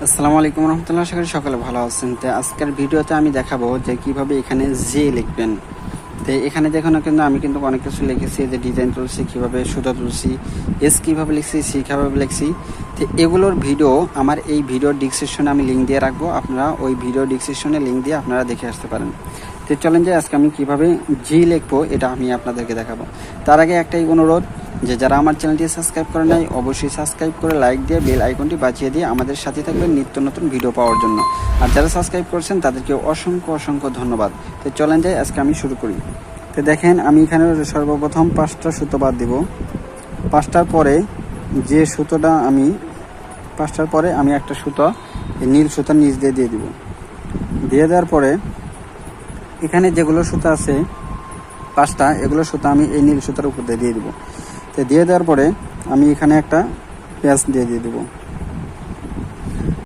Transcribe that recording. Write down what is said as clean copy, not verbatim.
আসসালামু আলাইকুম রহমতুল্লাহ, আশা করি সকালে ভালো আছেন। তো আজকের ভিডিওতে আমি দেখাবো যে কিভাবে এখানে জে লিখবেন। তো এখানে দেখুন কিন্তু আমি কিন্তু অনেক কিছু লিখেছি, যে ডিজাইন তুলছি, কিভাবে সুতা তুলছি, এস কিভাবে লিখছি, সি কিভাবে লিখছি। তো এগুলোর ভিডিও আমার এই ভিডিও ডিসক্রিপশনে আমি লিঙ্ক দিয়ে রাখবো, আপনারা ওই ভিডিও ডিসক্রিপশনে লিঙ্ক দিয়ে আপনারা দেখে আসতে পারেন। তো চলেন যে আজকে আমি কিভাবে জি লিখবো এটা আমি আপনাদেরকে দেখাবো। তার আগে একটাই অনুরোধ, যে যারা আমার চ্যানেলটি সাবস্ক্রাইব করে নাই অবশ্যই সাবস্ক্রাইব করে লাইক দিয়ে বেল আইকনটি বাজিয়ে দিয়ে আমাদের সাথে থাকবেন নিত্য নতুন ভিডিও পাওয়ার জন্য। আর যারা সাবস্ক্রাইব করছেন তাদেরকে অসংখ্য অসংখ্য ধন্যবাদ। তো চলেন যাই আজকে আমি শুরু করি। তো দেখেন আমি এখানে সর্বপ্রথম 5টা সুতো বাদ দিব। 5টার পরে যে সুতোটা আমি 5টার পরে আমি একটা সুতো নীল সুতোর নিচ দিয়ে দিব। দিয়ে দেওয়ার পরে এখানে যেগুলো সুতো আছে 5টা, এগুলো সুতো আমি এই নীল সুতার উপর দিয়ে দিব। তো দিয়ে দেওয়ার পরে আমি এখানে একটা পেঁয়াজ দিয়ে দেবো।